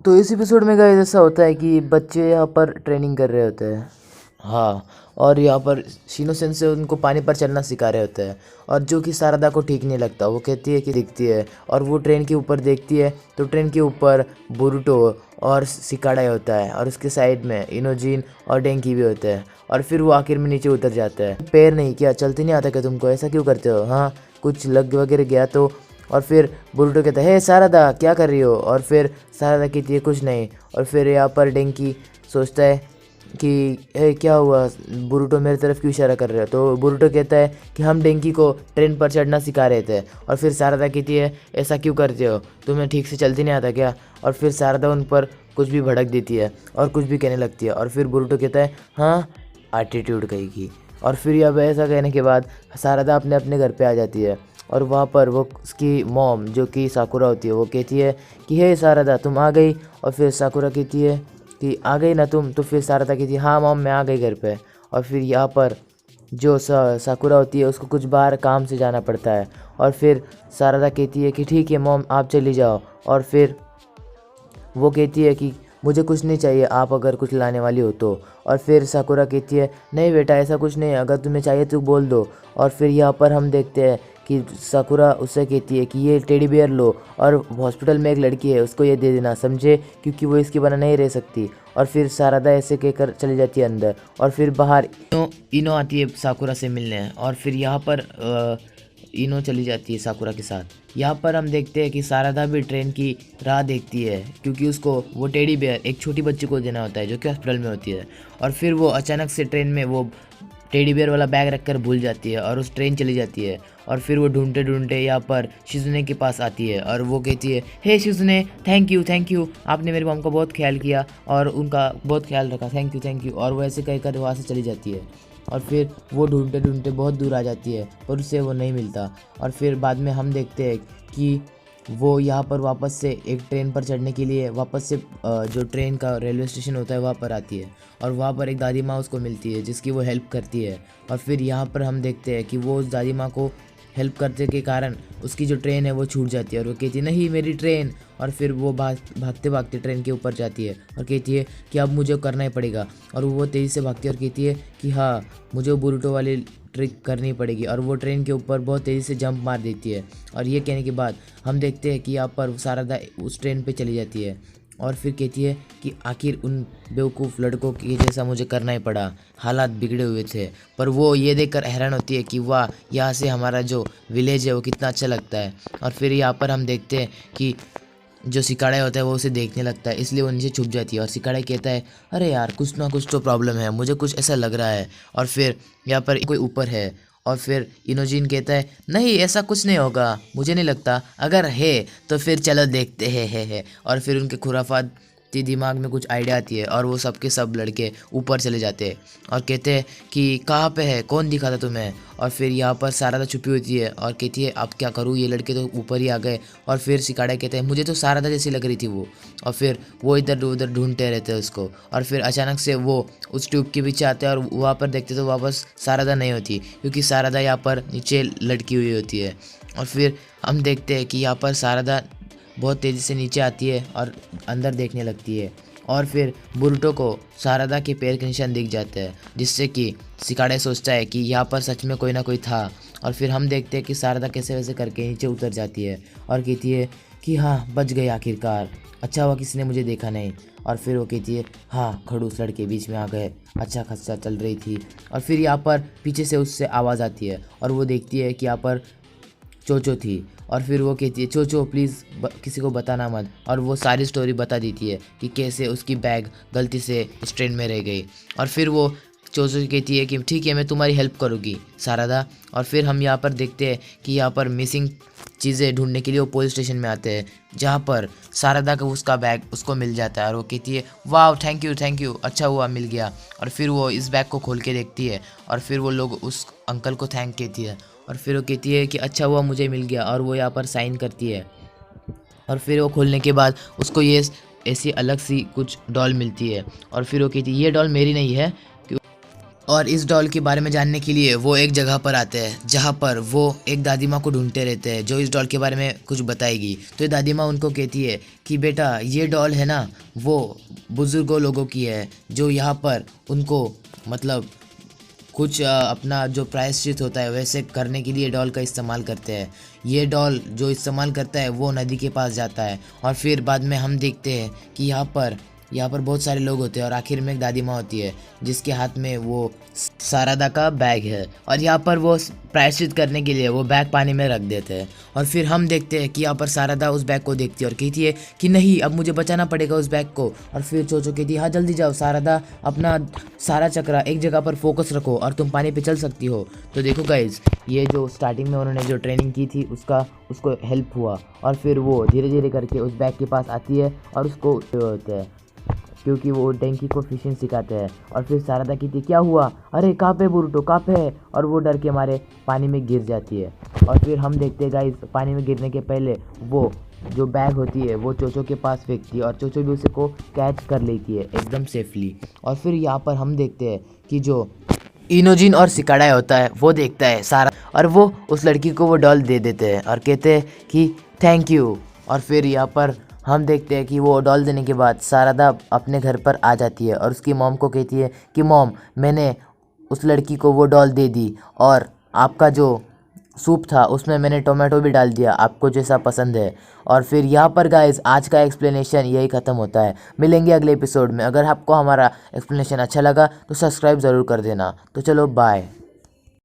तो इस एपिसोड में गाइस ऐसा होता है कि बच्चे यहाँ पर ट्रेनिंग कर रहे होते हैं। हाँ, और यहाँ पर शीनो सेंसे उनको पानी पर चलना सिखा रहे होते हैं, और जो कि सारदा को ठीक नहीं लगता। वो कहती है कि दिखती है, और वो ट्रेन के ऊपर देखती है तो ट्रेन के ऊपर बोरुटो और सिकाडा होता है, और उसके साइड में इनोजीन और डेंकी भी होते हैं। और फिर वो आखिर में नीचे उतर जाता है। पैर नहीं, क्या चलते नहीं आता क्या तुमको? ऐसा क्यों करते हो? हाँ, कुछ लग वगैरह गया तो? और फिर बोरुटो कहता है, हे सारदा क्या कर रही हो? और फिर सारदा कहती है कुछ नहीं। और फिर यहाँ पर डेंकी सोचता है कि हे क्या हुआ, बोरुटो मेरी तरफ क्यों इशारा कर रहे हो? तो बोरुटो कहता है कि हम डेंकी को ट्रेन पर चढ़ना सिखा रहे थे। और फिर सारदा कहती है, ऐसा क्यों करते हो? तुम्हें ठीक से चलती नहीं आता क्या? और फिर सारदा उन पर कुछ भी भड़क देती है और कुछ भी कहने लगती है। और फिर बोरुटो कहता है, हाँ, एटीट्यूड कहेगी। और फिर यह ऐसा कहने के बाद सारदा अपने अपने घर पे आ जाती है, और वहाँ पर वो उसकी मॉम जो कि साकुरा होती है वो कहती है कि हे सारदा तुम आ गई। और फिर साकुरा कहती है कि आ गई ना तुम? तो फिर सारदा कहती है हाँ मॉम मैं आ गई घर पे। और फिर यहाँ पर जो साकुरा होती है उसको कुछ बाहर काम से जाना पड़ता है। और फिर सारदा कहती है कि ठीक है मॉम आप चली जाओ। और फिर वो कहती है कि मुझे कुछ नहीं चाहिए, आप अगर कुछ लाने वाली हो तो। और फिर साकुरा कहती है नहीं बेटा ऐसा कुछ नहीं है, अगर तुम्हें चाहिए तो बोल दो। और फिर यहाँ पर हम देखते हैं कि साकुरा उससे कहती है कि ये टेडी बियर लो, और हॉस्पिटल में एक लड़की है उसको ये दे देना, समझे, क्योंकि वो इसके बिना नहीं रह सकती। और फिर सारदा ऐसे कहकर चली जाती है अंदर। और फिर बाहर इनो आती है साकुरा से मिलने। और फिर यहाँ पर इनो चली जाती है साकुरा के साथ। यहाँ पर हम देखते हैं कि सारदा भी ट्रेन की राह देखती है, क्योंकि उसको वो टेडी बेयर एक छोटी बच्ची को देना होता है जो कि हॉस्पिटल में होती है। और फिर वो अचानक से ट्रेन में वो टेडी बेयर वाला बैग रखकर भूल जाती है, और उस ट्रेन चली जाती है। और फिर वो ढूंढते ढूंढते यहाँ पर शिजुने के पास आती है, और वो कहती है हे शिजुने थैंक यू, आपने मेरी मॉम का बहुत ख्याल किया और उनका बहुत ख्याल रखा, थैंक यू। और वो ऐसे कहकर वहाँ से चली जाती है। और फिर वो ढूंढते ढूंढते बहुत दूर आ जाती है, पर उससे वो नहीं मिलता। और फिर बाद में हम देखते हैं कि वो यहाँ पर वापस से एक ट्रेन पर चढ़ने के लिए वापस से जो ट्रेन का रेलवे स्टेशन होता है वहाँ पर आती है। और वहाँ पर एक दादी माँ उसको मिलती है जिसकी वो हेल्प करती है। और फिर यहाँ पर हम देखते हैं कि वो उस दादी माँ को हेल्प करने के कारण उसकी जो ट्रेन है वो छूट जाती है, और वो कहती है नहीं मेरी ट्रेन। और फिर वो भागते भागते ट्रेन के ऊपर जाती है और कहती है कि अब मुझे करना ही पड़ेगा। और वो तेज़ी से भागती है और कहती है कि हाँ मुझे वो बोरुटो वाली ट्रिक करनी पड़ेगी। और वो ट्रेन के ऊपर बहुत तेज़ी से जंप मार देती है। और ये कहने के बाद हम देखते हैं कि यहाँ पर सारदा उस ट्रेन पे चली जाती है, और फिर कहती है कि आखिर उन बेवकूफ़ लड़कों के जैसा मुझे करना ही पड़ा, हालात बिगड़े हुए थे। पर वो ये देखकर हैरान होती है कि वाह यहाँ से हमारा जो विलेज है वो कितना अच्छा लगता है। और फिर यहाँ पर हम देखते हैं कि जो सिकाड़ा होता है वो उसे देखने लगता है, इसलिए वो नीचे छुप जाती है। और सिकाड़ा कहता है अरे यार कुछ ना कुछ तो प्रॉब्लम है, मुझे कुछ ऐसा लग रहा है। और फिर यहाँ पर कोई ऊपर है। और फिर इनोजीन कहता है नहीं ऐसा कुछ नहीं होगा, मुझे नहीं लगता, अगर है तो फिर चलो देखते हैं। और फिर उनके खुराफात के दिमाग में कुछ आइडिया आती है, और वो सब के सब लड़के ऊपर चले जाते हैं और कहते हैं कि कहाँ पे है, कौन दिखा था तुम्हें? और फिर यहाँ पर सारदा छुपी होती है और कहती है अब क्या करूँ, ये लड़के तो ऊपर ही आ गए। और फिर सिकाड़ा कहते हैं मुझे तो सारदा जैसी लग रही थी वो। और फिर वो इधर उधर ढूंढते रहते हैं उसको। और फिर अचानक से वो उस ट्यूब के पीछे आते हैं, और वहाँ पर देखते तो वापस सारदा नहीं होती, क्योंकि सारदा यहाँ पर नीचे लटकी हुई होती है। और फिर हम देखते हैं कि यहाँ पर सारदा बहुत तेज़ी से नीचे आती है और अंदर देखने लगती है। और फिर बोरुटो को सारदा के पैर के निशान दिख जाते हैं, जिससे कि सिकाड़ा सोचता है कि यहाँ पर सच में कोई ना कोई था। और फिर हम देखते हैं कि सारदा कैसे वैसे करके नीचे उतर जाती है और कहती है कि हाँ बच गई आखिरकार, अच्छा हुआ किसी ने मुझे देखा नहीं। और फिर वो कहती है हाँ खड़ूस लड़के बीच में आ गए, अच्छा खासा चल रही थी। और फिर यहाँ पर पीछे से उससे आवाज़ आती है, और वो देखती है कि यहाँ पर चोचो थी। और फिर वो कहती है चोचो प्लीज़ किसी को बताना मत। और वो सारी स्टोरी बता देती है कि कैसे उसकी बैग गलती से इस ट्रेन में रह गई। और फिर वो चोचो कहती है कि ठीक है मैं तुम्हारी हेल्प करूँगी सारदा। और फिर हम यहाँ पर देखते हैं कि यहाँ पर मिसिंग चीज़ें ढूंढने के लिए वो पुलिस स्टेशन में आते हैं, जहाँ पर सारदा का उसका बैग उसको मिल जाता है। और वो कहती है वाह थैंक यू, अच्छा हुआ मिल गया। और फिर वो इस बैग को खोल के देखती है, और फिर वो लोग उस अंकल को थैंक कहती है। और फिर वो कहती है कि अच्छा हुआ मुझे मिल गया, और वो यहाँ पर साइन करती है। और फिर वो खोलने के बाद उसको ये ऐसी अलग सी कुछ डॉल मिलती है। और फिर वो कहती है ये डॉल मेरी नहीं है, और इस डॉल के बारे में जानने के लिए वो एक जगह पर आते हैं जहाँ पर वो एक दादी माँ को ढूंढते रहते हैं जो इस डॉल के बारे में कुछ बताएगी। तो ये दादी माँ उनको कहती है कि बेटा ये डॉल है ना, वो बुज़ुर्गों लोगों की है जो यहाँ पर उनको मतलब कुछ अपना जो प्रायश्चित होता है वैसे करने के लिए डॉल का इस्तेमाल करते हैं। ये डॉल जो इस्तेमाल करता है वो नदी के पास जाता है और फिर बाद में हम देखते हैं कि यहाँ पर बहुत सारे लोग होते हैं और आखिर में एक दादी माँ होती है जिसके हाथ में वो सारदा का बैग है और यहाँ पर वो प्रायश्चित करने के लिए वो बैग पानी में रख देते हैं। और फिर हम देखते हैं कि यहाँ पर सारदा उस बैग को देखती है और कहती है कि नहीं, अब मुझे बचाना पड़ेगा उस बैग को। और फिर चोचो कहती है हाँ जल्दी जाओ सारदा, अपना सारा चक्रा एक जगह पर फोकस रखो और तुम पानी पे चल सकती हो। तो देखो गाइज, ये जो स्टार्टिंग में उन्होंने जो ट्रेनिंग की थी उसको हेल्प हुआ और फिर वो धीरे धीरे करके उस बैग के पास आती है और उसको होते हैं क्योंकि वो डैंकी को फिशिंग सिखाते हैं। और फिर सारदा कहती क्या हुआ, अरे कहाँ पे बुरुटो, कहाँ पे है, और वो डर के मारे पानी में गिर जाती है। और फिर हम देखते हैं गाइस, पानी में गिरने के पहले वो जो बैग होती है वो चोचो के पास फेंकती है और चोचो भी उसे को कैच कर लेती है एकदम सेफली। और फिर यहाँ पर हम देखते हैं कि जो इनोजिन और सिकाडा होता है वो देखता है सारा और वो उस लड़की को वो डॉल दे देते हैं और कहते हैं कि थैंक यू। और फिर यहाँ पर हम देखते हैं कि वो डॉल देने के बाद सारदा अपने घर पर आ जाती है और उसकी मॉम को कहती है कि मॉम, मैंने उस लड़की को वो डॉल दे दी और आपका जो सूप था उसमें मैंने टोमेटो भी डाल दिया, आपको जैसा पसंद है। और फिर यहाँ पर गाइस आज का एक्सप्लेनेशन यही ख़त्म होता है। मिलेंगे अगले एपिसोड में। अगर आपको हमारा एक्सप्लेनेशन अच्छा लगा तो सब्सक्राइब ज़रूर कर देना। तो चलो बाय।